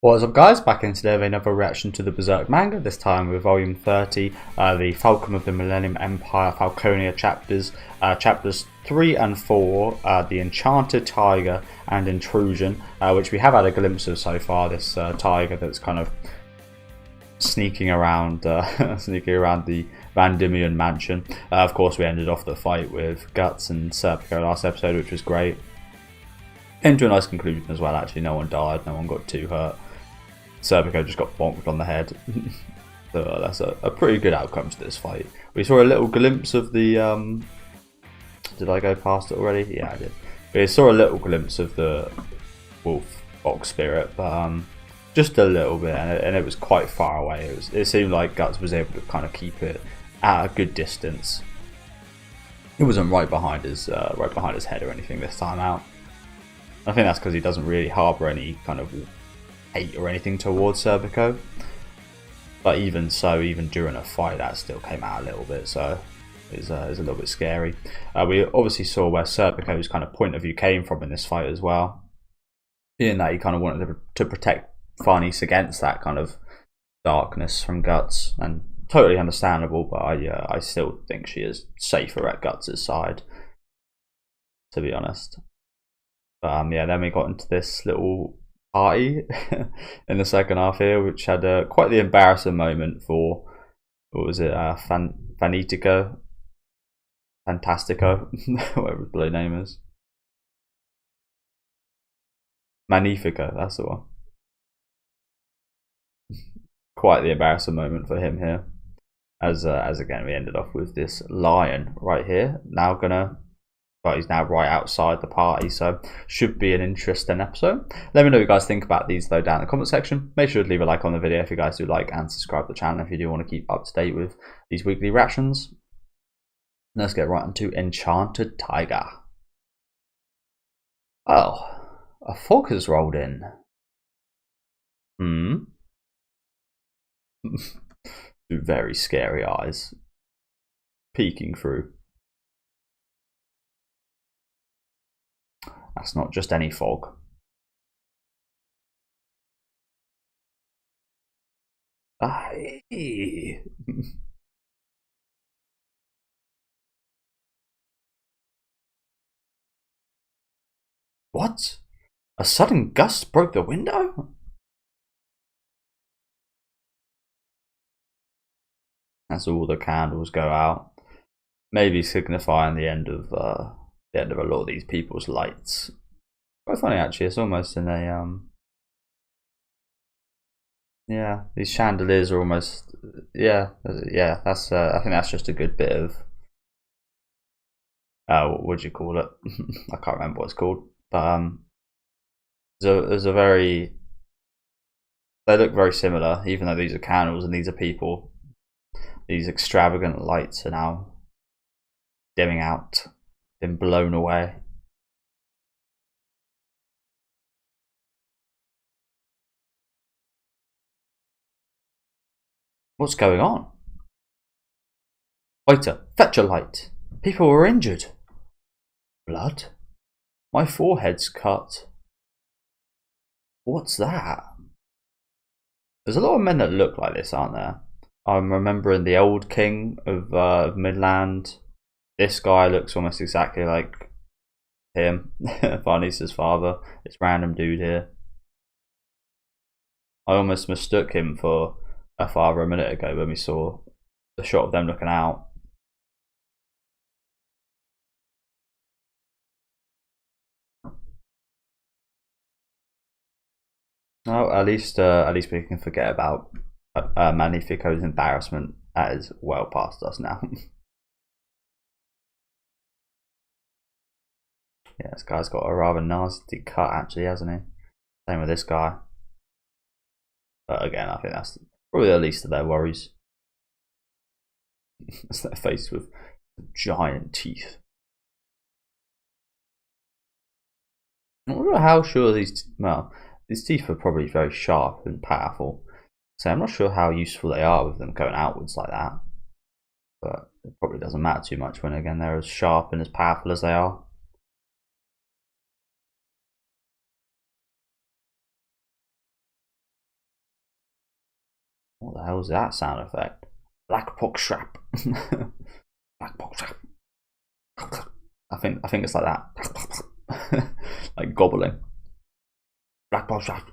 What's up guys, back in today with another reaction to the Berserk manga, this time with volume 30, the Falcon of the Millennium Empire Falconia chapters, chapters 3 and 4, the Enchanted Tiger and Intrusion, which we have had a glimpse of so far, this tiger that's kind of sneaking around the Van Diemen mansion. Of course we ended off the fight with Guts and Serpico last episode, which was great. Came to a nice conclusion as well, actually. No one died, no one got too hurt. Serpico just got bonked on the head. So that's a pretty good outcome to this fight. We saw a little glimpse of the did I go past it already? Yeah, I did. We saw a little glimpse of the wolf box spirit, but just a little bit, and it was quite far away. It seemed like Guts was able to kind of keep it at a good distance. It wasn't right behind his head or anything this time out. I think that's because he doesn't really harbour any kind of hate or anything towards Serpico, but even so, even during a fight, that still came out a little bit, so it's a little bit scary. We obviously saw where Serpico's kind of point of view came from in this fight as well, in that he kind of wanted to protect Farnese against that kind of darkness from Guts, and totally understandable, but I still think she is safer at Guts' side, to be honest. But yeah, then we got into this little party in the second half here, which had quite the embarrassing moment for, what was it, Fantastico, whatever the bloody name is, Magnifico, that's the one. Quite the embarrassing moment for him here, as again we ended off with this lion right here, but he's now right outside the party, so should be an interesting episode. Let me know what you guys think about these though down in the comment section. Make sure to leave a like on the video if you guys do like, and subscribe to the channel if you do want to keep up to date with these weekly reactions. Let's get right into Enchanted Tiger. Oh, a fog has rolled in. Very scary eyes peeking through. That's not just any fog. What? A sudden gust broke the window? As all the candles go out, maybe signifying the end of a lot of these people's lights. Quite funny actually. It's almost in a yeah. These chandeliers are almost yeah. That's I think that's just a good bit of what would you call it? I can't remember what it's called. But there's a very, they look very similar, even though these are candles and these are people. These extravagant lights are now dimming out, been blown away. What's going on? Waiter, fetch a light. People were injured. Blood? My forehead's cut. What's that? There's a lot of men that look like this, aren't there? I'm remembering the old king of Midland. This guy looks almost exactly like him, Farnese's father. This random dude here. I almost mistook him for a father a minute ago when we saw the shot of them looking out. Oh, at least we can forget about Magnifico's embarrassment. That is well past us now. Yeah, this guy's got a rather nasty cut actually, hasn't he? Same with this guy. But again, I think that's probably the least of their worries. It's their face with giant teeth. I wonder how sure these, well, these teeth are probably very sharp and powerful. So I'm not sure how useful they are with them going outwards like that. But it probably doesn't matter too much when again they're as sharp and as powerful as they are. the hell is that sound effect? Black pork strap. Black pork strap. I think it's like that. Like gobbling. Black pork strap.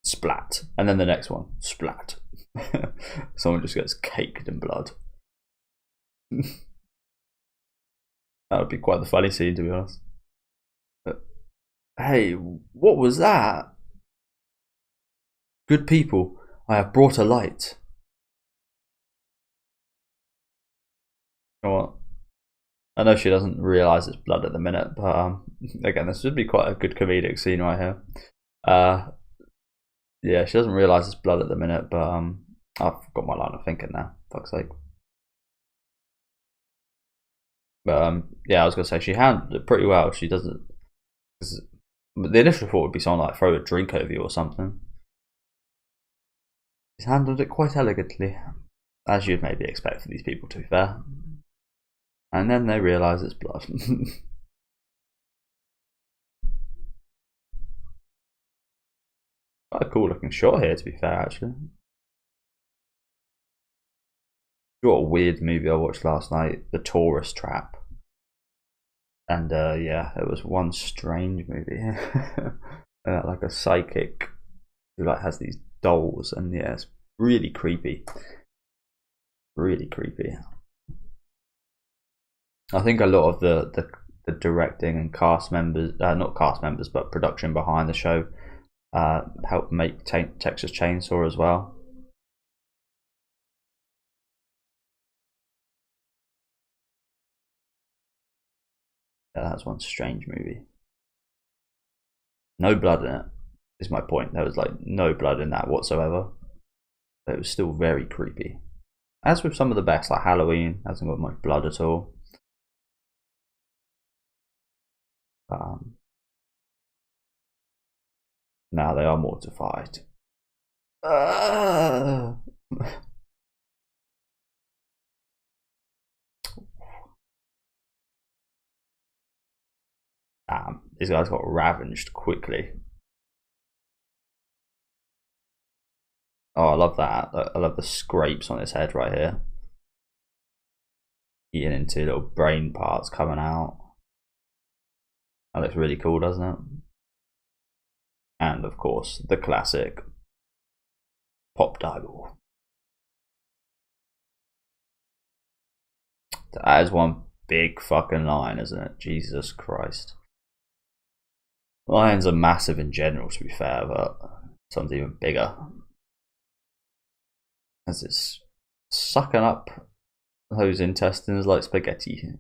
Splat. And then the next one. Splat. Someone just gets caked in blood. That would be quite the funny scene, to be honest. But, hey, what was that? Good people, I have brought a light. You know what? I know she doesn't realise it's blood at the minute, but again, this would be quite a good comedic scene right here. Yeah, she doesn't realise it's blood at the minute, but I've got my line of thinking now. Fuck's sake. But yeah, I was gonna say she handled it pretty well. She doesn't. The initial thought would be someone like throw a drink over you or something. She's handled it quite elegantly, as you'd maybe expect for these people, to be fair. And then they realise it's blood. Quite a cool looking shot here, to be fair, actually. What a weird movie I watched last night, The Tourist Trap. And yeah, it was one strange movie. Like a psychic who like has these dolls, and yeah, it's really creepy. Really creepy. I think a lot of the directing and cast members, not cast members, but production behind the show, helped make Texas Chainsaw as well. Yeah, that's one strange movie. No blood in it, is my point. There was like no blood in that whatsoever. But it was still very creepy. As with some of the best, like Halloween, hasn't got much blood at all. Now they are mortified. Damn, these guys got ravaged quickly. Oh, I love that. I love the scrapes on his head right here. Eating into little brain parts coming out. That looks really cool, doesn't it? And of course, the classic pop dive. That is one big fucking lion, isn't it? Jesus Christ. Lions are massive in general, to be fair, but something even bigger. As it's sucking up those intestines like spaghetti.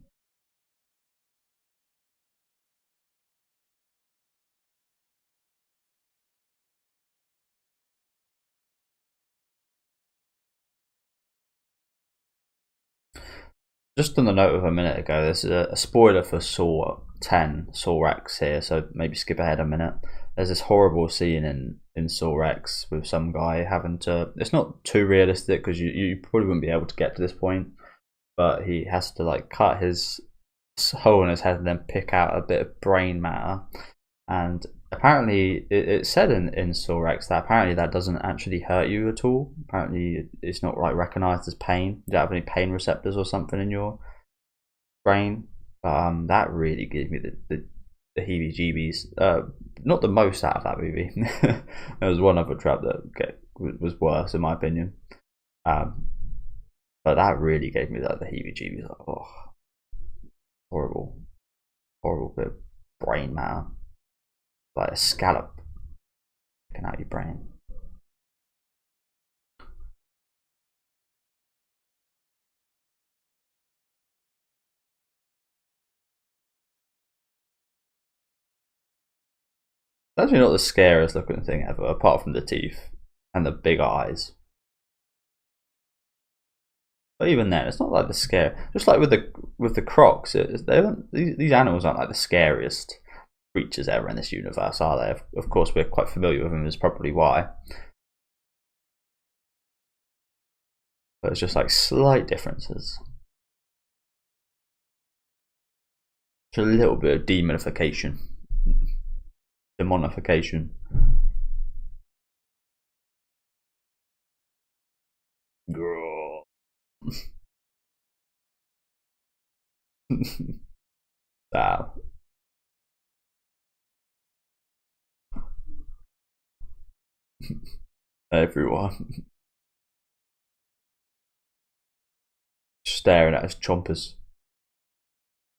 Just on the note of a minute ago, this is a spoiler for Saw 10, Saw X here, so maybe skip ahead a minute. There's this horrible scene in Saw X with some guy having to, it's not too realistic because you probably wouldn't be able to get to this point, but he has to like cut his hole in his head and then pick out a bit of brain matter. And apparently it said in Saw X that apparently that doesn't actually hurt you at all. Apparently it's not like recognized as pain. You don't have any pain receptors or something in your brain. That really gave me the heebie-jeebies. Not the most out of that movie. There was one other trap that was worse in my opinion. But that really gave me the heebie-jeebies. Like, oh, horrible bit of brain matter. Like a scallop sticking out your brain. It's actually not the scariest looking thing ever, apart from the teeth and the big eyes. But even then, it's not like the scare. Just like with the crocs, these animals aren't like the scariest creatures ever in this universe, are they? Of course, we're quite familiar with them, is probably why. But it's just like slight differences. Just a little bit of demonification. Wow. Everyone staring at his chompers.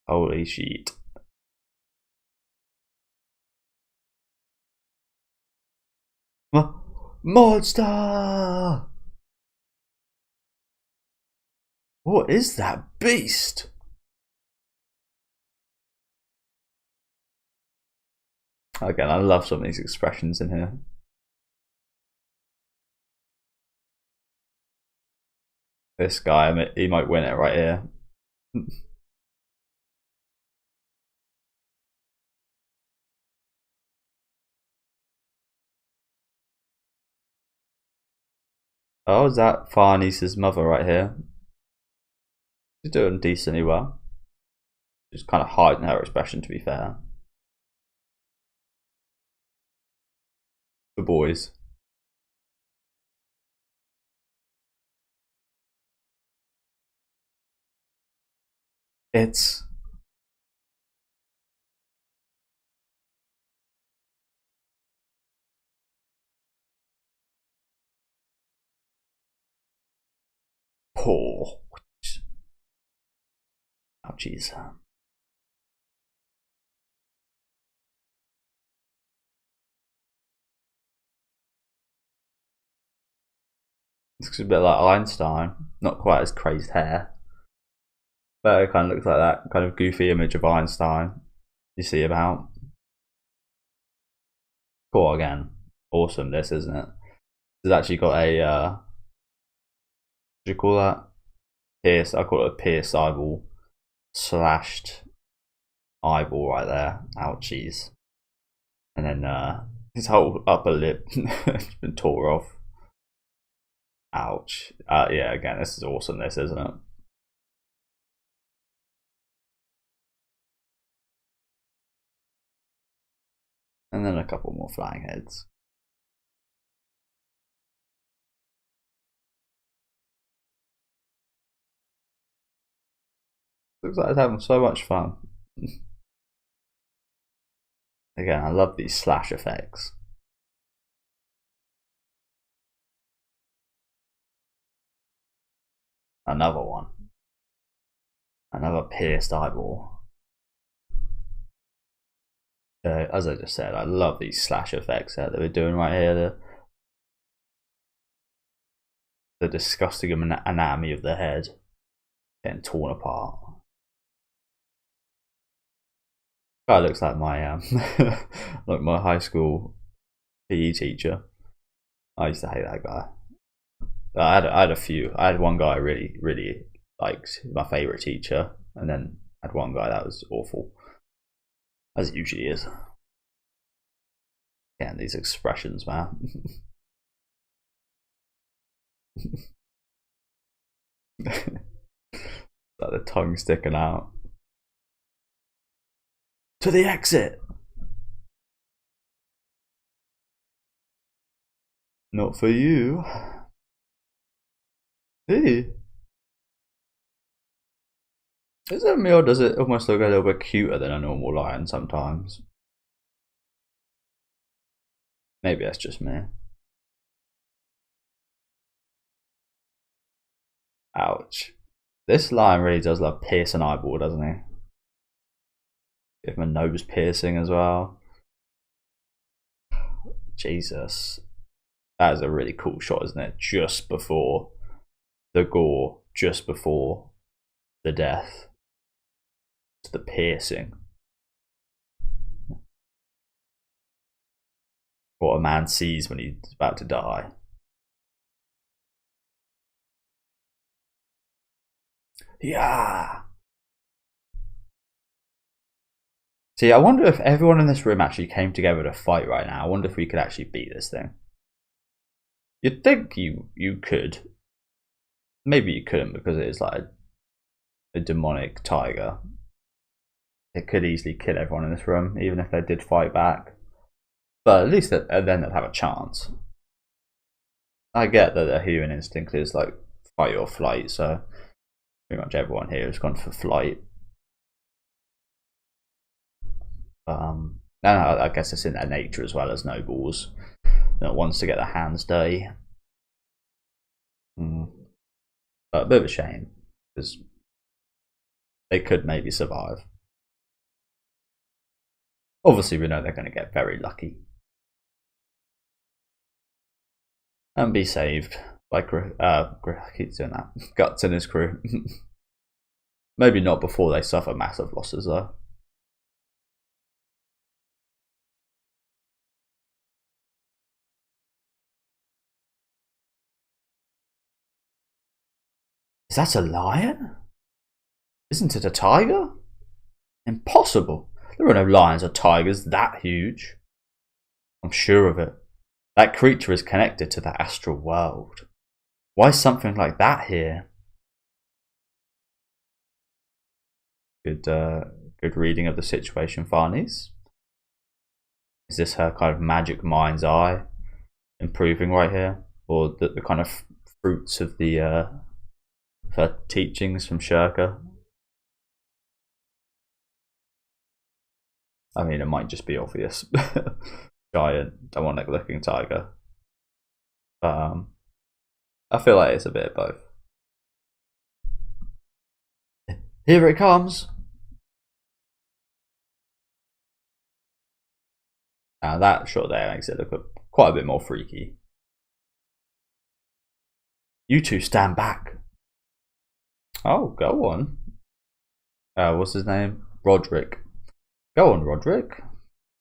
Holy shit. Monster! What is that beast? Again, I love some of these expressions in here. This guy, he might win it right here. Oh, is that Farnese's mother right here? She's doing decently well. She's kind of hiding her expression, to be fair. The boys. It's poor. Oh jeez. Looks a bit like Einstein. Not quite as crazed hair, but it kind of looks like that kind of goofy image of Einstein you see about. Cool again. Awesome this, isn't it? It's actually got a what do you call that? Pierce. I call it a pierced eyeball. Slashed eyeball right there. Ouchies. And then his whole upper lip has been tore off. Ouch. Yeah, again, this is awesome, this, isn't it? And then a couple more flying heads. Looks like it's having so much fun. Again, I love these slash effects. Another one. Another pierced eyeball. As I just said, I love these slash effects that we're doing right here. The disgusting anatomy of the head getting torn apart. Guy looks like my like my high school PE teacher. I used to hate that guy. I had a few. I had one guy I really liked, my favourite teacher, and then I had one guy that was awful, as it usually is. Yeah, these expressions, man. Like the tongue sticking out. To the exit. Not for you. Hey. Is it me or does it almost look a little bit cuter than a normal lion sometimes? Maybe that's just me. Ouch. This lion really does love piercing eyeball, doesn't he? Give him a nose piercing as well. Jesus. That is a really cool shot, isn't it? Just before the gore, just before the death. It's the piercing. What a man sees when he's about to die. Yeah. See, I wonder if everyone in this room actually came together to fight right now. I wonder if we could actually beat this thing. You'd think you could. Maybe you couldn't because it is like a demonic tiger. It could easily kill everyone in this room, even if they did fight back. But at least then they'd have a chance. I get that their human instinct is like fight or flight, so pretty much everyone here has gone for flight. No, I guess it's in their nature as well as nobles that wants to get their hands dirty. But a bit of a shame because they could maybe survive. Obviously, we know they're going to get very lucky and be saved by I keep doing that. Guts and his crew. Maybe not before they suffer massive losses, though. Is that a lion? Isn't it a tiger? Impossible. There are no lions or tigers that huge. I'm sure of it. That creature is connected to the astral world. Why is something like that here? Good reading of the situation, Farnese. Is this her kind of magic mind's eye improving right here? Or the kind of fruits of the her teachings from Shirka? I mean, it might just be obvious. Giant, demonic looking tiger. But I feel like it's a bit of both. Here it comes. Now that shot there makes it look quite a bit more freaky. You two stand back. Oh, go on. What's his name? Roderick. Go on, Roderick.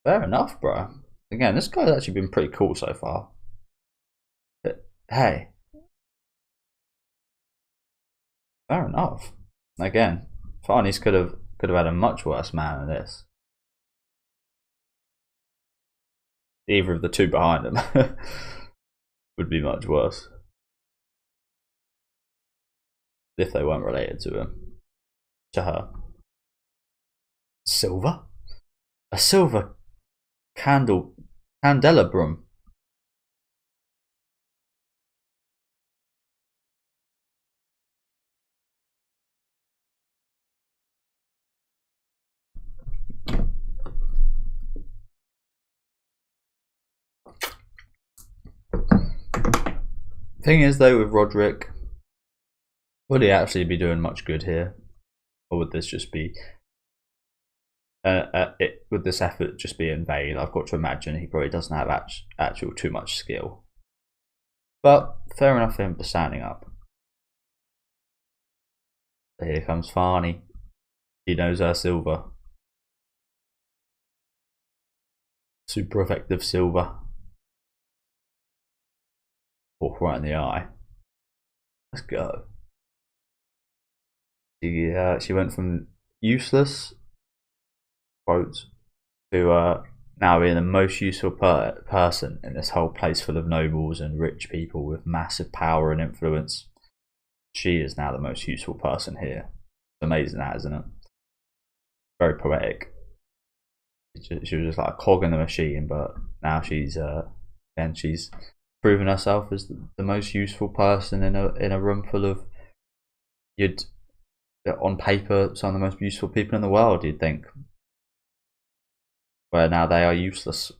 Fair enough, bro. Again, this guy's actually been pretty cool so far. But, hey. Fair enough. Again, Farnese could have had a much worse man than this. Either of the two behind him would be much worse. If they weren't related to him. To her. Silver? A silver candelabrum. Thing is though, with Roderick, would he actually be doing much good here? Or would this just be would this effort just be in vain? I've got to imagine he probably doesn't have actual too much skill. But fair enough for him for standing up. So here comes Farney. He knows her silver. Super effective silver. Walk right in the eye. Let's go. She went from useless quotes to now being the most useful person in this whole place full of nobles and rich people with massive power and influence. She is now the most useful person here. It's amazing that, isn't it? Very poetic. She was just like a cog in the machine, but now she's proven herself as the most useful person in a room full of on paper some of the most useful people in the world, you'd think. Where now they are useless.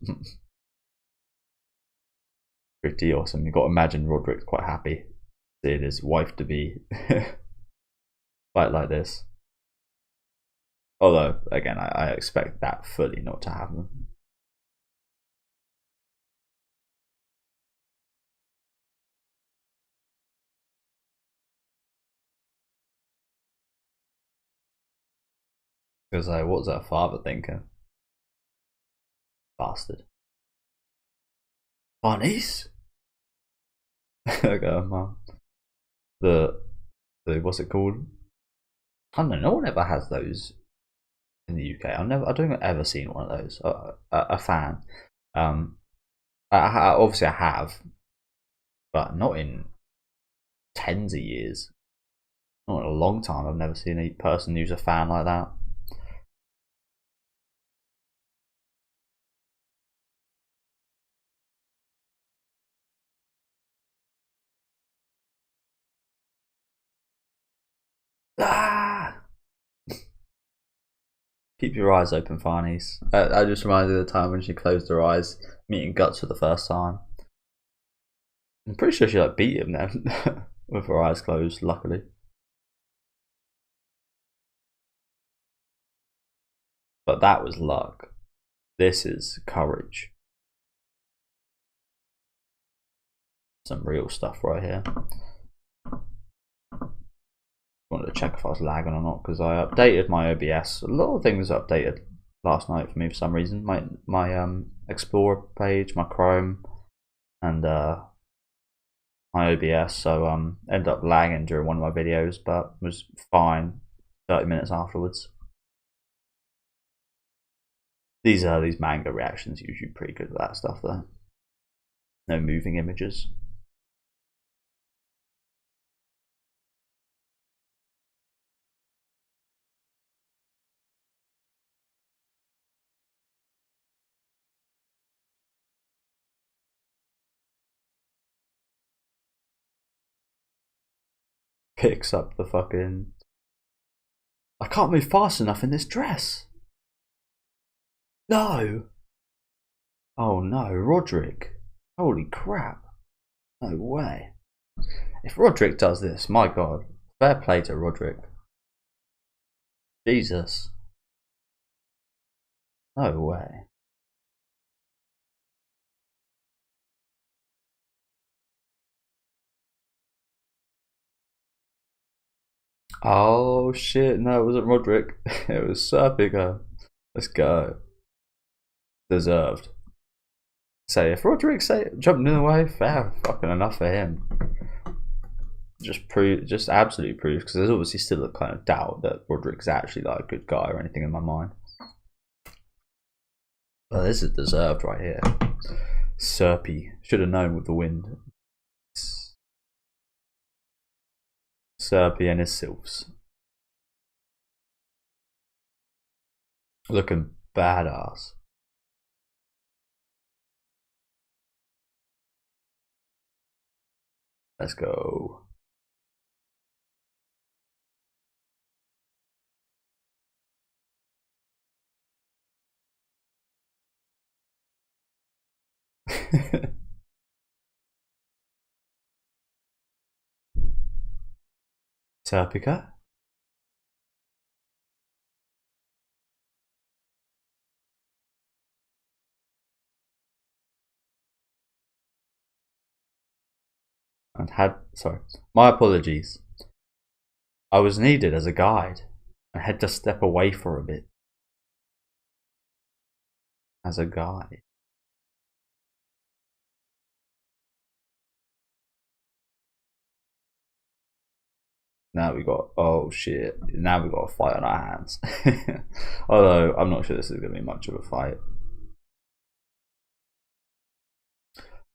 Pretty awesome. You've got to imagine Roderick's quite happy seeing his wife to be fight like this. Although, again, I expect that fully not to happen. Because what's her father thinking? Bastard. Farnese? Okay, Mum. The what's it called? I don't know. No one ever has those in the UK. I don't think I've ever seen one of those. A fan. Obviously I have, but not in tens of years. Not in a long time. I've never seen a person use a fan like that. Keep your eyes open, Farnese. I just reminded me of the time when she closed her eyes, meeting Guts for the first time. I'm pretty sure she like beat him then, with her eyes closed, luckily. But that was luck. This is courage. Some real stuff right here. Wanted to check if I was lagging or not because I updated my OBS. A lot of things updated last night for me for some reason. My Explorer page, my Chrome, and my OBS. So ended up lagging during one of my videos, but was fine 30 minutes afterwards. These manga reactions are usually pretty good with that stuff though. No moving images. Picks up the fucking... I can't move fast enough in this dress. No. Oh no, Roderick. Holy crap. No way. If Roderick does this, my god. Fair play to Roderick. Jesus. No way. Oh shit, no, it wasn't Roderick. It was Serpico. Let's go. Deserved. Say, if Roderick jumped in the way, fair fucking enough for him. Just absolutely proves, because there's obviously still a kind of doubt that Roderick's actually like a good guy or anything in my mind. But this is deserved right here. Serpi. Should have known with the wind. Serpi and his sylphs. Looking badass. Let's go. Serpico. And my apologies. I was needed as a guide. I had to step away for a bit. As a guide. Now we got, oh shit, now we got a fight on our hands. Although, I'm not sure this is going to be much of a fight.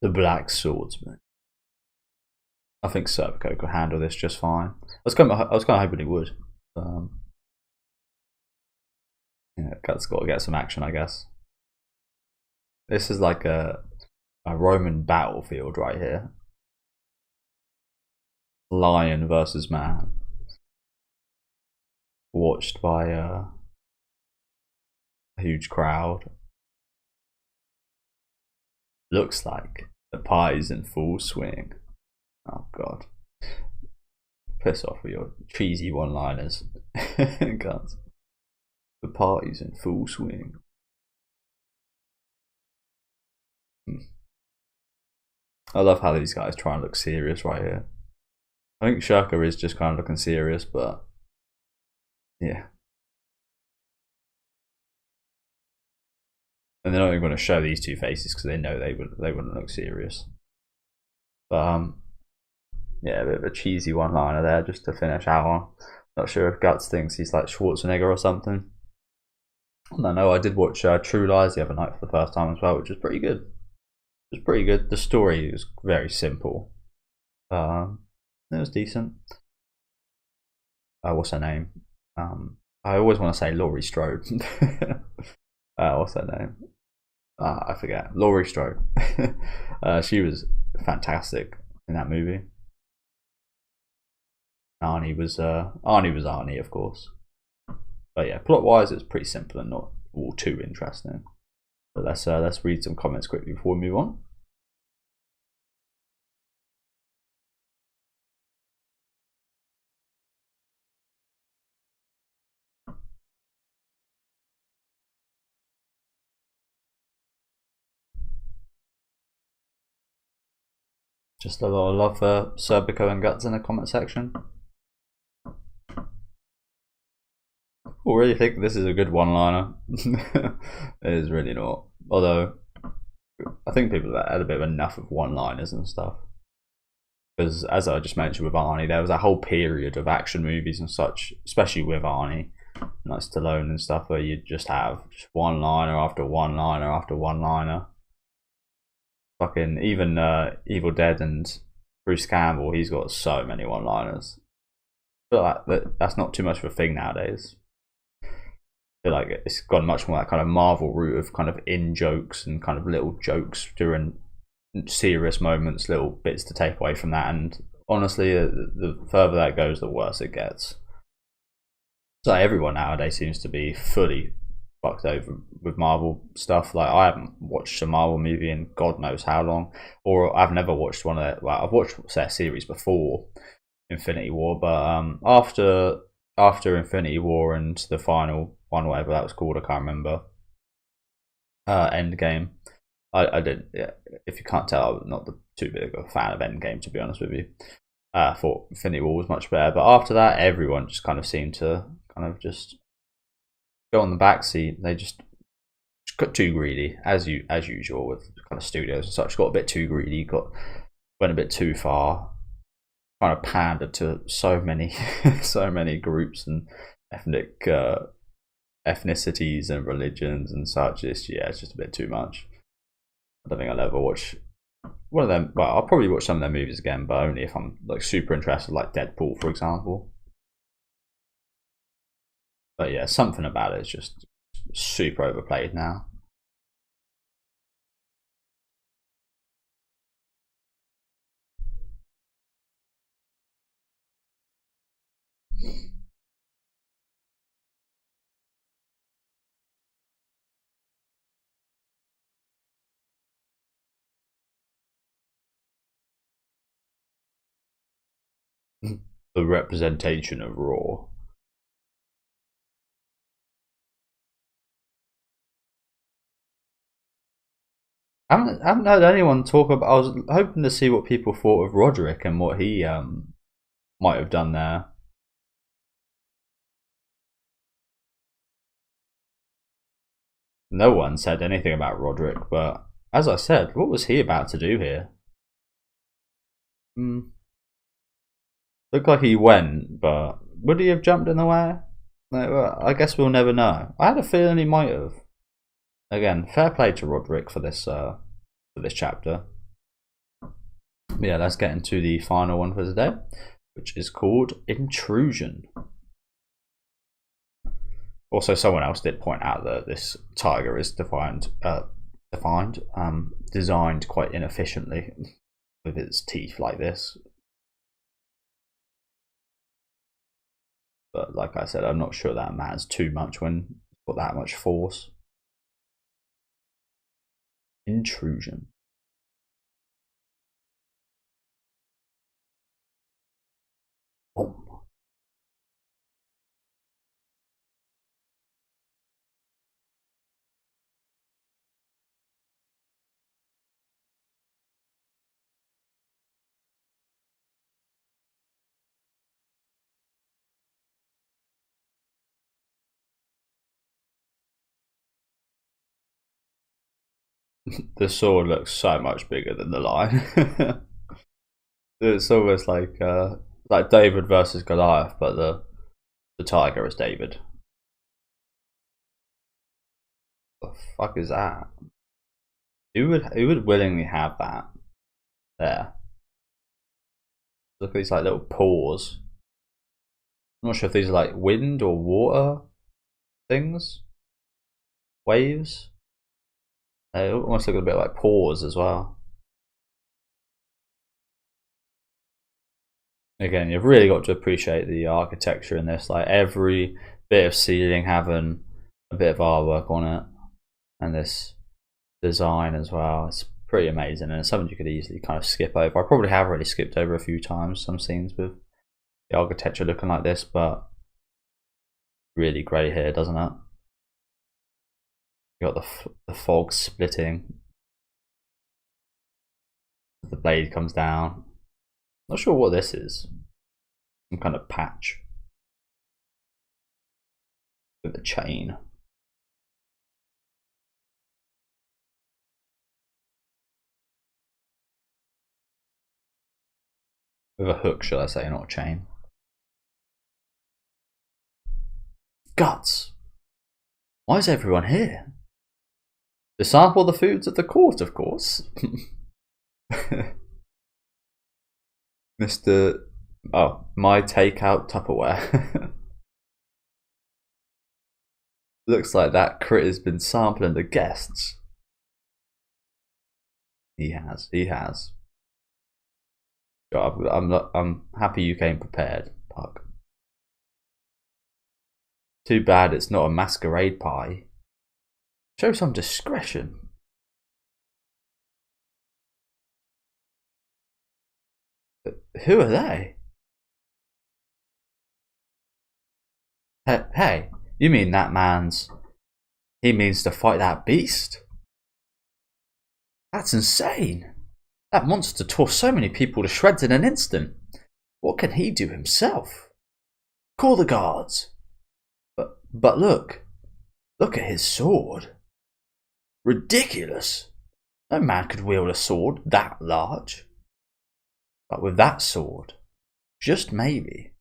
The Black Swordsman. I think Serpico could handle this just fine. I was kind of hoping he would. Yeah, Gut's got to get some action, I guess. This is like a Roman battlefield right here. Lion versus man. Watched by a huge crowd. Looks like the party's in full swing. Oh god. Piss off with your cheesy one-liners. The party's in full swing. I love how these guys try and look serious right here. I think Shirka is just kind of looking serious, but yeah. And they're not even going to show these two faces because they know they wouldn't look serious. But yeah, a bit of a cheesy one-liner there just to finish out on. Not sure if Guts thinks he's like Schwarzenegger or something. I don't know. I did watch True Lies the other night for the first time as well, which was pretty good. It was pretty good. The story was very simple. It was decent. What's her name? I always want to say Laurie Strode. What's her name? I forget. Laurie Strode. She was fantastic in that movie. Arnie was Arnie, of course. But yeah, plot-wise, it's pretty simple and not all too interesting. But let's read some comments quickly before we move on. Just a lot of love for Serpico and Guts in the comment section. People really think this is a good one-liner. It is really not. Although, I think people have had a bit of enough of one-liners and stuff. Because, as I just mentioned with Arnie, there was a whole period of action movies and such, especially with Arnie, like Stallone and stuff, where you just have just one-liner after one-liner after one-liner. Fucking even Evil Dead and Bruce Campbell, he's got so many one-liners. I feel like that's not too much of a thing nowadays. I feel like it's gone much more that kind of Marvel route of kind of in-jokes and kind of little jokes during serious moments, little bits to take away from that. And honestly, the further that goes, the worse it gets. So everyone nowadays seems to be fully fucked over with Marvel stuff. Like, I haven't watched a Marvel movie in God knows how long, or I've never watched one of their, well, I've watched their series before Infinity War, but after Infinity War and the final one, whatever that was called, I can't remember, Endgame, I did, yeah, if you can't tell, I'm not too big of a fan of Endgame, to be honest with you. I thought Infinity War was much better, but after that everyone just kind of seemed to kind of just go on the back seat. They just got too greedy, as usual with kind of studios and such. Got a bit too greedy, went a bit too far, kind of pandered to so many so many groups and ethnic ethnicities and religions and such. It's just a bit too much. I don't think I'll ever watch one of them. Well, I'll probably watch some of their movies again, but only if I'm like super interested, like Deadpool, for example. But yeah, something about it is just super overplayed now. The representation of Raw. I haven't heard anyone talk about. I was hoping to see what people thought of Roderick and what he might have done there. No one said anything about Roderick, but as I said, what was he about to do here? Looked like he went, but would he have jumped in the way? Well, I guess we'll never know. I had a feeling he might have. Again, fair play to Roderick for this chapter. Yeah, let's get into the final one for today, which is called Intrusion. Also, someone else did point out that this tiger is designed quite inefficiently with its teeth like this. But like I said, I'm not sure that matters too much when it's got that much force. Intrusion. Oh. The sword looks so much bigger than the lion. It's almost like David versus Goliath, but the tiger is David. What the fuck is that? Who would willingly have that? There. Look at these like little paws. I'm not sure if these are like wind or water things. Waves. They almost look a bit like paws as well. Again, you've really got to appreciate the architecture in this. Like every bit of ceiling having a bit of artwork on it, and this design as well. It's pretty amazing, and it's something you could easily kind of skip over. I probably have already skipped over a few times some scenes with the architecture looking like this, but really great here, doesn't it? You got the fog splitting. The blade comes down. Not sure what this is. Some kind of patch with a chain. With a hook, should I say, not a chain. Guts! Why is everyone here? To sample the foods of the court, of course. Mr. Oh, my takeout Tupperware. Looks like that critter's been sampling the guests. He has. I'm happy you came prepared, Puck. Too bad it's not a masquerade pie. Show some discretion. Who are they? Hey, you mean that man's... He means to fight that beast? That's insane. That monster tore so many people to shreds in an instant. What can he do himself? Call the guards. But look at his sword. Ridiculous. No man could wield a sword that large. But with that sword, just maybe.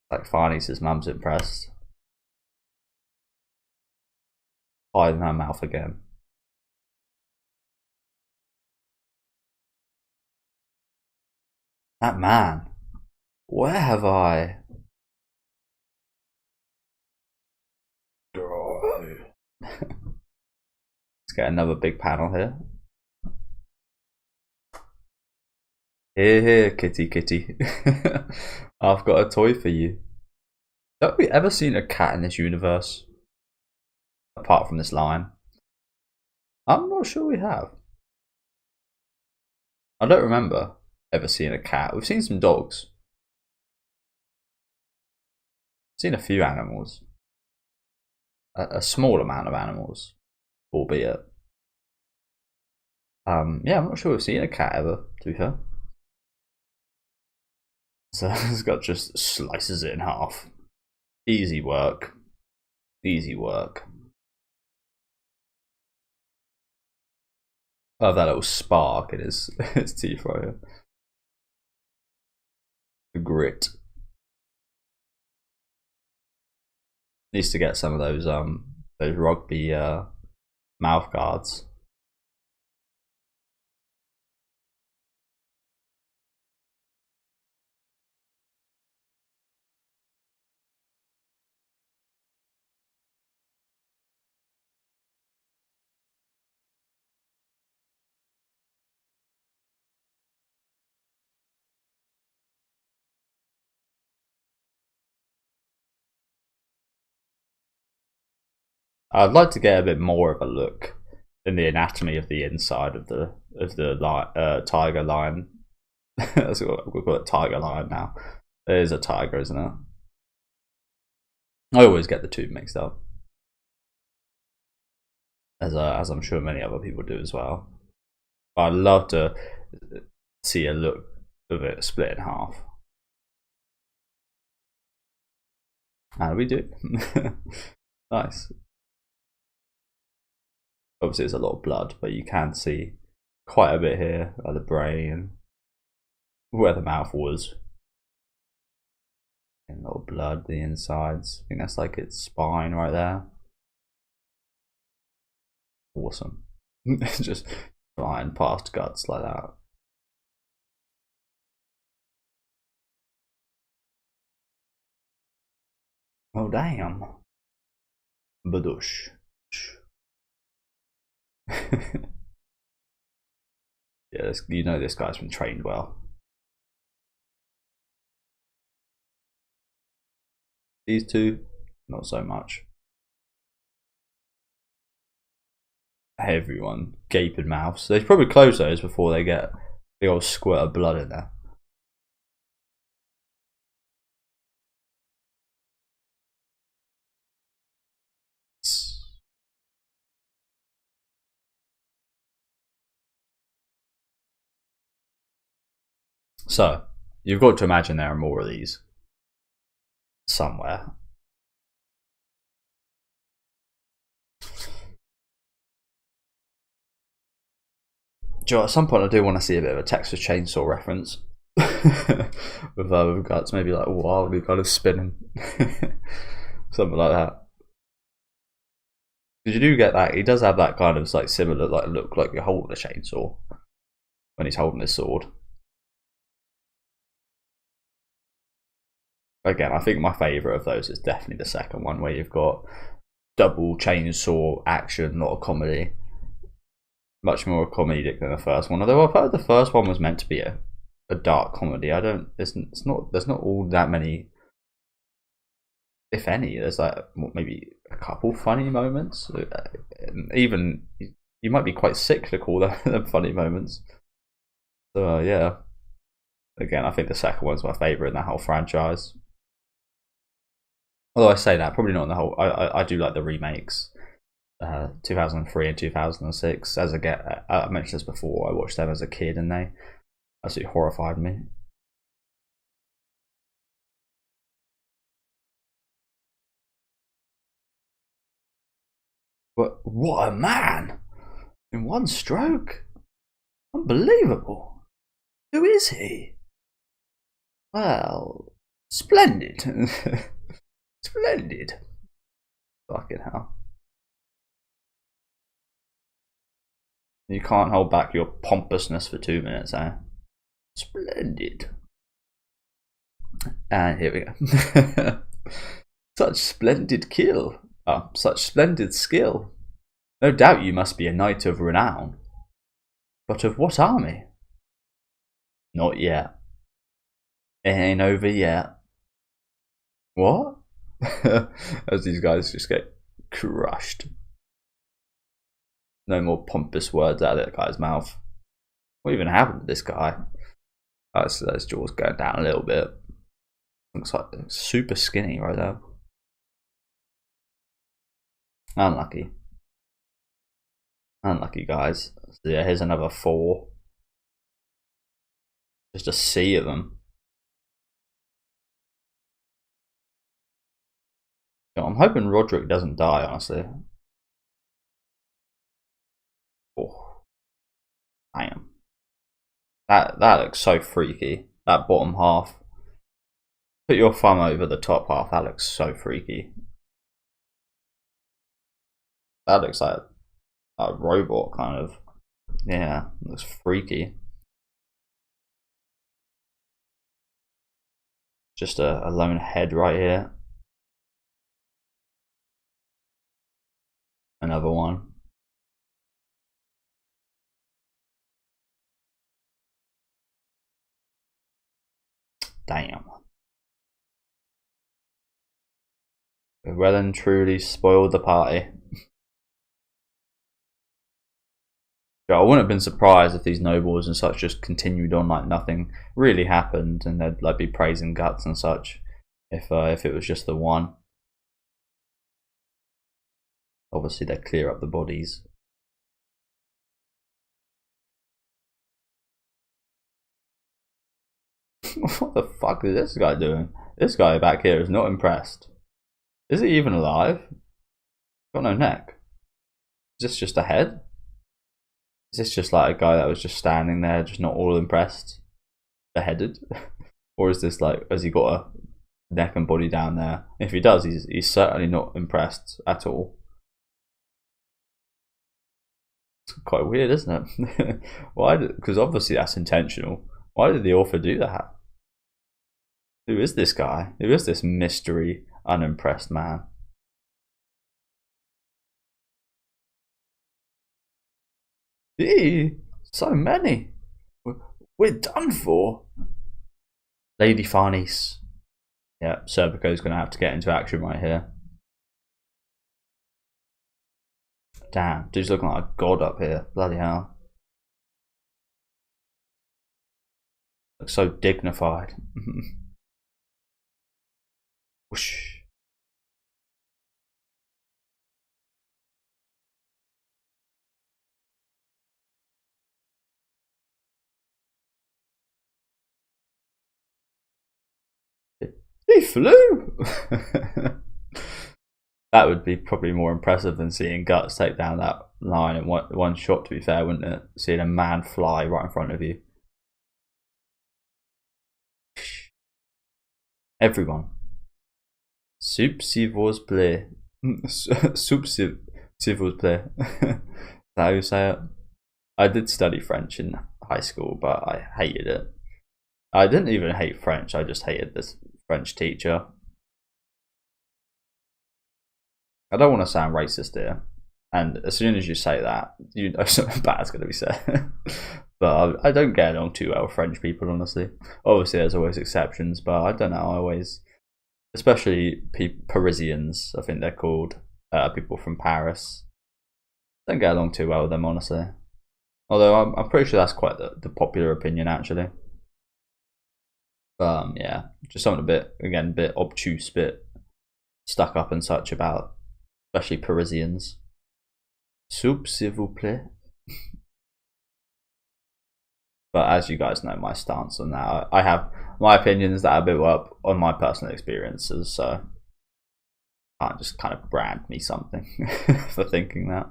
Like Farnese's mum's impressed. Hiding her mouth again. That man. Where have I... Let's get another big panel here. Here, kitty. I've got a toy for you. Have we ever seen a cat in this universe? Apart from this line. I'm not sure we have. I don't remember ever seeing a cat. We've seen some dogs. Seen a few animals. A small amount of animals, albeit. Yeah, I'm not sure we've seen a cat ever, to be fair. So this guy just slices it in half. Easy work. Easy work. I love that little spark in his teeth right here. The grit. Needs to get some of those rugby mouth guards. I'd like to get a bit more of a look in the anatomy of the inside of the tiger lion. We've got a tiger lion now. It is a tiger, isn't it? I always get the two mixed up, as I'm sure many other people do as well. But I'd love to see a look of it split in half. And we do. Nice. Obviously it's a lot of blood, but you can see quite a bit here at the brain, where the mouth was. And a lot of blood, the insides. I think that's like its spine right there. Awesome. Just flying past guts like that. Oh damn. Badoosh. Yeah, you know this guy's been trained well. These two, not so much. Everyone, gaping mouths. They probably close those before they get the old squirt of blood in there. So, you've got to imagine there are more of these somewhere. Joe, at some point I do want to see a bit of a Texas Chainsaw reference with guts, maybe like wildly kind of spinning, something like that. Because you do get that, he does have that kind of like similar like look, like you're holding a chainsaw when he's holding his sword. Again, I think my favourite of those is definitely the second one, where you've got double chainsaw action, not a comedy. Much more comedic than the first one. Although I've heard the first one was meant to be a dark comedy. There's not all that many, if any. There's like maybe a couple funny moments. Even you might be quite sick to call them funny moments. So yeah. Again, I think the second one's my favourite in that whole franchise. Although I say that, probably not in the whole. I do like the remakes, 2003 and 2006. As I mentioned this before, I watched them as a kid and they absolutely horrified me. But what a man! In one stroke, unbelievable. Who is he? Well, splendid. Splendid. Fucking hell. You can't hold back your pompousness for 2 minutes, eh? Splendid. And here we go. Such splendid kill. Such splendid skill. No doubt you must be a knight of renown. But of what army? Not yet. It ain't over yet. What? As these guys just get crushed. No more pompous words out of that guy's mouth. What even happened to this guy? Those jaws going down a little bit. Looks like super skinny right there. Unlucky. Unlucky, guys. So yeah, here's another 4. Just a sea of them. I'm hoping Roderick doesn't die, honestly. Oh, damn. That looks so freaky. That bottom half. Put your thumb over the top half. That looks so freaky. That looks like a robot kind of. Yeah, looks freaky. Just a lone head right here. Another one. Damn. We've well and truly spoiled the party. I wouldn't have been surprised if these nobles and such just continued on like nothing really happened, and they'd like be praising guts and such if it was just the one. Obviously, they clear up the bodies. What the fuck is this guy doing? This guy back here is not impressed. Is he even alive? Got no neck. Is this just a head? Is this just like a guy that was just standing there, just not all impressed? Beheaded? Or is this like, has he got a neck and body down there? If he does, he's certainly not impressed at all. It's quite weird, isn't it? Why? Because obviously that's intentional. Why did the author do that? Who is this guy? Who is this mystery, unimpressed man? Eee, so many. We're done for. Lady Farnese, Yeah, Serpico's going to have to get into action right here. Damn, dude's looking like a god up here. Bloody hell. Looks so dignified. Whoosh. He flew! That would be probably more impressive than seeing Guts take down that line in one shot, to be fair, wouldn't it? Seeing a man fly right in front of you. Everyone. Soup s'il vous plaît. Soup s'il vous plaît. Is that how you say it? I did study French in high school, but I hated it. I didn't even hate French, I just hated this French teacher. I don't want to sound racist here, and as soon as you say that, you know something bad's going to be said. But I don't get along too well with French people, honestly. Obviously, there's always exceptions, but I don't know. I always, especially Parisians, I think they're called, people from Paris. Don't get along too well with them, honestly. Although I'm pretty sure that's quite the popular opinion, actually. Yeah, just something a bit obtuse, bit stuck up and such about, especially Parisians. Soup, s'il vous plaît. But as you guys know, my stance on that, I have my opinions that are built up on my personal experiences, so I can't just kind of brand me something for thinking that.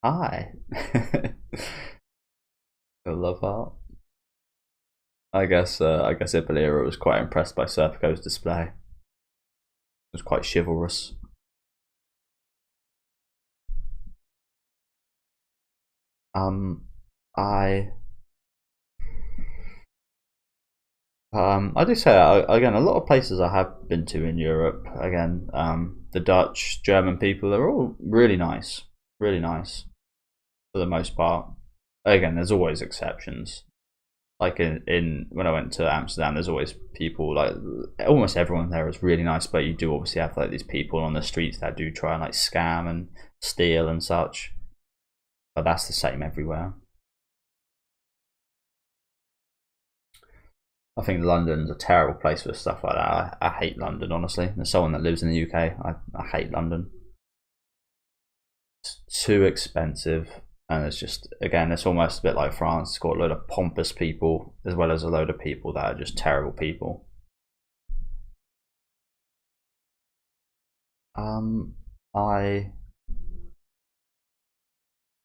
Hi. I love art. I guess Ippolira was quite impressed by Serpico's display. It was quite chivalrous. I do say that, again, a lot of places I have been to in Europe, again, the Dutch, German people, they're all really nice for the most part. Again, there's always exceptions. Like in when I went to Amsterdam, there's always people, like almost everyone there is really nice, but you do obviously have like these people on the streets that do try and like scam and steal and such. But that's the same everywhere. I think London's a terrible place for stuff like that. I hate London, honestly. As someone that lives in the UK, I hate London. It's too expensive, and it's just, again, it's almost a bit like France. It's got a load of pompous people as well as a load of people that are just terrible people. I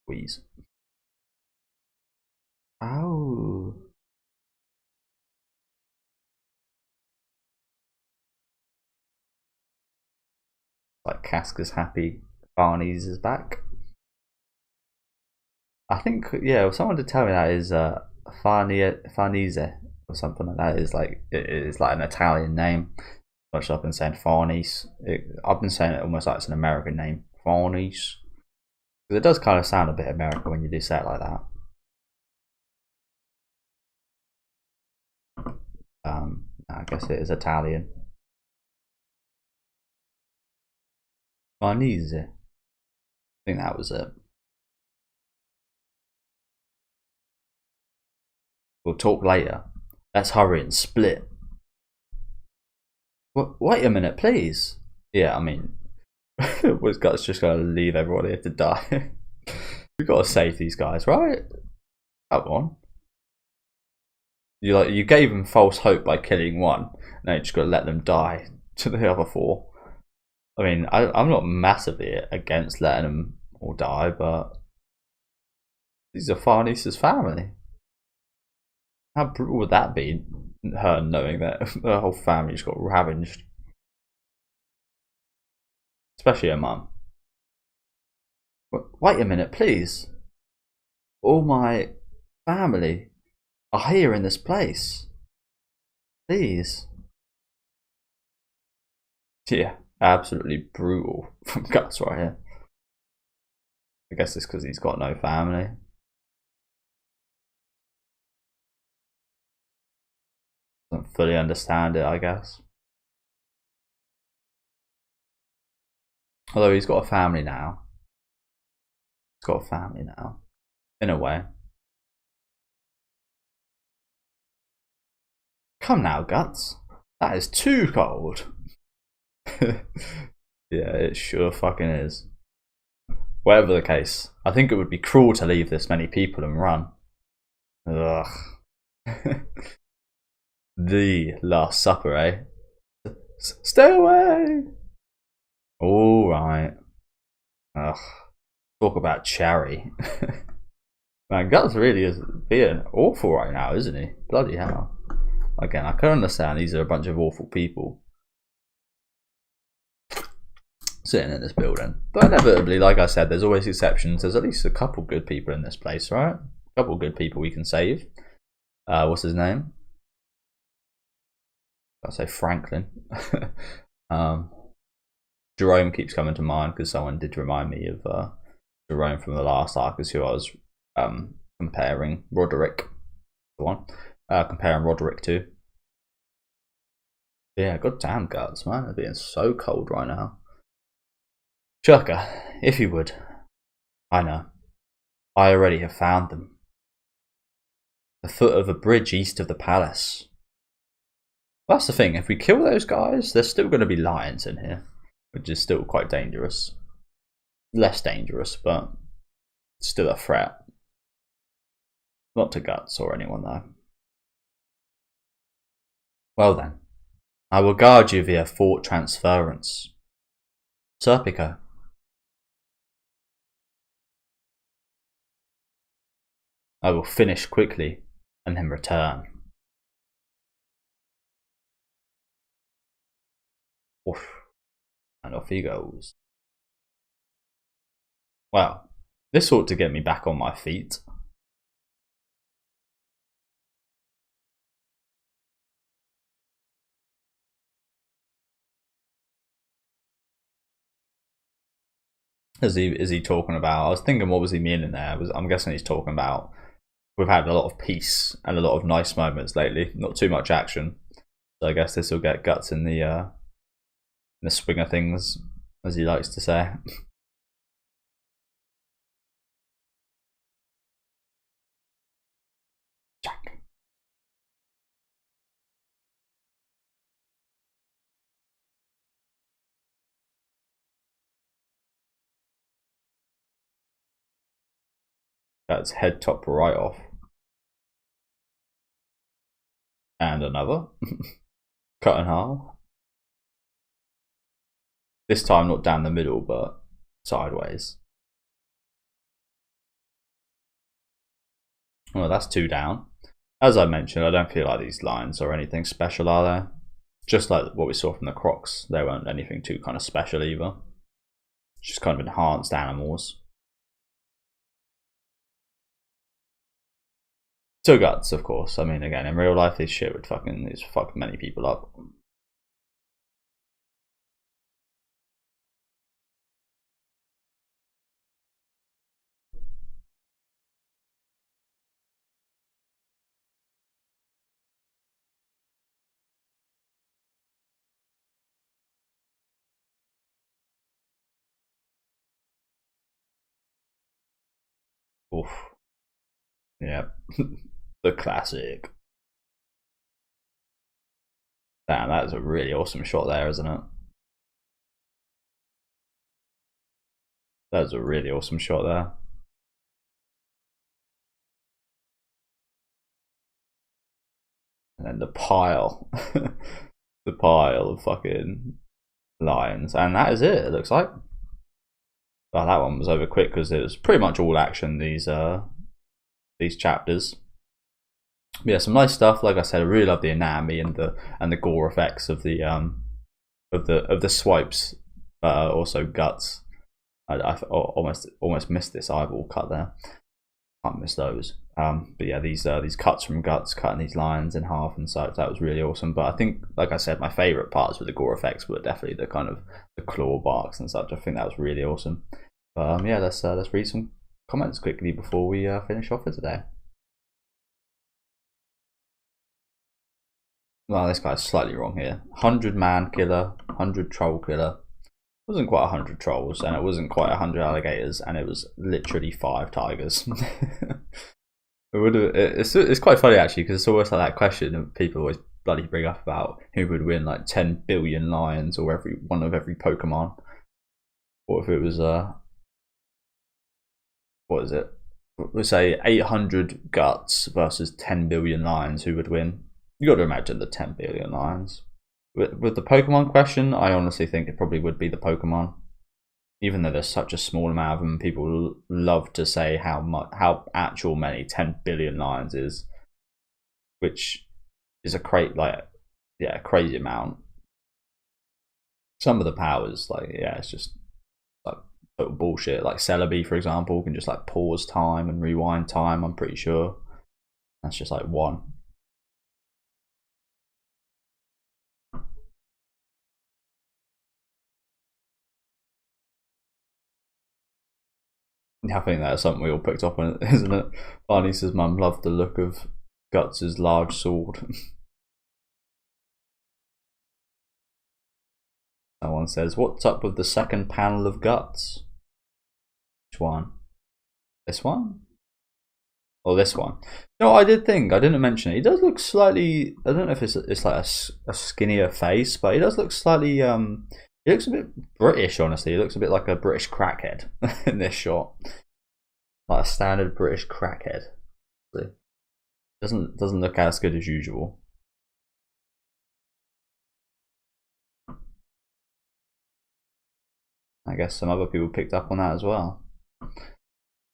squeeze. Oh. Like Casca's happy, Farnese is back. I think, yeah, someone did tell me that is Farnese or something like that. It is like an Italian name. Much I've been saying Farnese. I've been saying it almost like it's an American name, Farnese. Because it does kind of sound a bit American when you do say it like that. I guess it is Italian. Farnese. I think that was it. We'll talk later. Let's hurry and split. Wait a minute, please. Yeah, I mean, was Guts just gonna leave everyone here to die? We've got to save these guys, right? Come on. You gave them false hope by killing one. Now you just got to let them die to the other four. I mean, I'm not massively against letting them all die, but these are Farnese's family. How brutal would that be? Her knowing that her whole family's got ravaged, especially her mum. Wait a minute, please. All my family are here in this place. Please. Yeah, absolutely brutal from Guts right here. I guess it's because he's got no family. Don't fully understand it, I guess. Although he's got a family now. He's got a family now, in a way. Come now, Guts. That is too cold. Yeah, it sure fucking is. Whatever the case, I think it would be cruel to leave this many people and run. Ugh. The Last Supper, eh? Stay away! Alright. Ugh. Talk about Cherry. Man, Guts really is being awful right now, isn't he? Bloody hell. Again, I can understand these are a bunch of awful people sitting in this building. But inevitably, like I said, there's always exceptions. There's at least a couple good people in this place, right? A couple good people we can save. What's his name? I'll say Franklin. Jerome keeps coming to mind because someone did remind me of Jerome from the last arc, is who I was comparing Roderick. The one. Comparing Roderick to. Yeah, goddamn Guts, man. They're being so cold right now. Shurker, if you would. I know. I already have found them. The foot of a bridge east of the palace. That's the thing, if we kill those guys, there's still going to be lions in here, which is still quite dangerous. Less dangerous, but still a threat. Not to Guts or anyone though. Well then, I will guard you via fort transference. Serpico. I will finish quickly and then return. Oof. And off he goes. Well, this ought to get me back on my feet. Is he talking about? I was thinking, what was he meaning there? I'm guessing he's talking about we've had a lot of peace and a lot of nice moments lately. Not too much action, so I guess this will get Guts in the swing of things, as he likes to say. Jack. That's head top right off. And another. Cut in half. This time not down the middle, but sideways. Well, that's 2 down. As I mentioned, I don't feel like these lines are anything special, are they? Just like what we saw from the Crocs, they weren't anything too kind of special either. Just kind of enhanced animals. To Guts, of course. I mean, again, in real life, this shit would fuck many people up. Oof. Yep. The classic. Damn, that is a really awesome shot there, isn't it? That is a really awesome shot there. And then the pile. The pile of fucking lions. And that is it looks like. Well, that one was over quick because it was pretty much all action, these chapters. But yeah, some nice stuff. Like I said, I really love the anatomy and the gore effects of the swipes. Also Guts. I almost missed this eyeball cut there. Can't miss those. But yeah, these cuts from Guts, cutting these lions in half and such, that was really awesome. But I think, like I said, my favourite parts with the gore effects were definitely the kind of the claw barks and such. I think that was really awesome. But yeah, let's read some comments quickly before we finish off for today. Well, this guy's slightly wrong here. 100 man killer, 100 troll killer. It wasn't quite 100 trolls, and it wasn't quite 100 alligators, and it was literally 5 tigers. It's quite funny actually, because it's always like that question that people always bloody bring up about who would win like 10 billion lions or every one of every Pokemon. What if it was what is it? We'll say 800 guts versus 10 billion lions. Who would win? You got to imagine the 10 billion lions. With the Pokemon question, I honestly think it probably would be the Pokemon. Even though there's such a small amount of them, people love to say how actual many 10 billion lions is, which is a crazy amount. Some of the powers, like, yeah, it's just like total bullshit. Like Celebi, for example, can just like pause time and rewind time. I'm pretty sure that's just like one. I think that's something we all picked up on, isn't it? Farnese's mum loved the look of Guts' large sword. Someone says, what's up with the second panel of Guts? Which one? This one? Or this one? No, I didn't mention it. He does look slightly, I don't know if it's like a skinnier face, but he does look slightly, he looks a bit British, honestly. He looks a bit like a British crackhead in this shot. Like a standard British crackhead. Doesn't look as good as usual. I guess some other people picked up on that as well.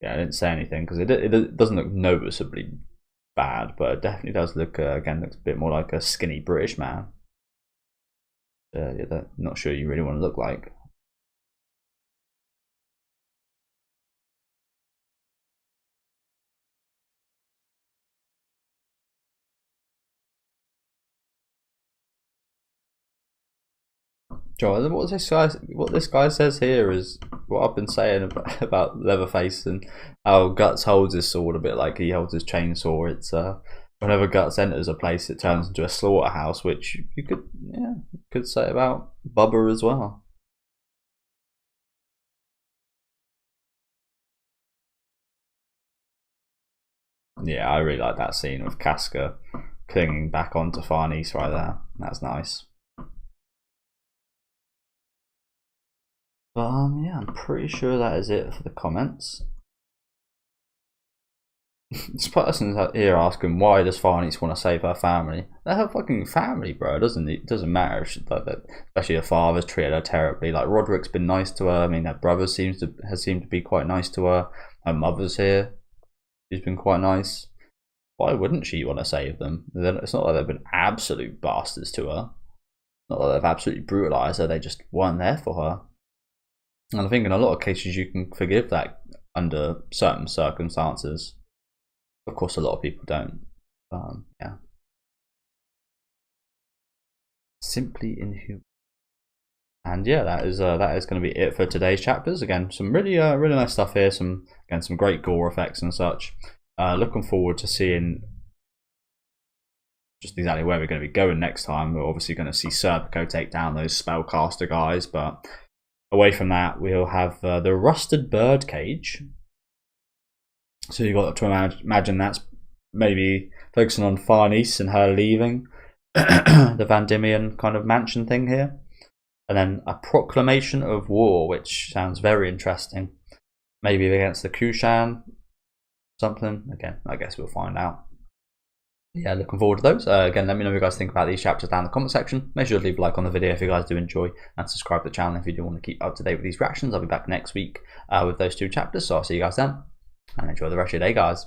Yeah, I didn't say anything because it doesn't look noticeably bad, but it definitely does look, again, looks a bit more like a skinny British man. Yeah, not sure you really want to look like. Joe, what this guy says here is what I've been saying about Leatherface and how Guts holds his sword a bit like he holds his chainsaw. It's whenever Guts enters a place, it turns into a slaughterhouse, which you could say about Bubba as well. Yeah, I really like that scene with Casca clinging back onto Farnese right there. That's nice. But yeah, I'm pretty sure that is it for the comments. This person's out here asking, why does Farnese want to save her family? They're her fucking family, bro. It doesn't matter. Especially her father's treated her terribly. Like Roderick's been nice to her. I mean, her brother has seemed to be quite nice to her. Her mother's here. She's been quite nice. Why wouldn't she want to save them? It's not like they've been absolute bastards to her. Not like they've absolutely brutalized her. They just weren't there for her. And I think in a lot of cases you can forgive that under certain circumstances. Of course, a lot of people don't. Yeah. Simply inhuman. And yeah, that is going to be it for today's chapters. Again, some really nice stuff here. Some great gore effects and such. Looking forward to seeing just exactly where we're going to be going next time. We're obviously going to see Serpico take down those spellcaster guys, but away from that, we'll have the rusted bird cage. So you've got to imagine that's maybe focusing on Farnese and her leaving the Van Diemen kind of mansion thing here. And then a proclamation of war, which sounds very interesting. Maybe against the Kushan, something. Again, I guess we'll find out. Yeah, looking forward to those. Again, let me know what you guys think about these chapters down in the comment section. Make sure to leave a like on the video if you guys do enjoy, and subscribe to the channel if you do want to keep up to date with these reactions. I'll be back next week with those 2 chapters, so I'll see you guys then, and enjoy the rest of your day, guys.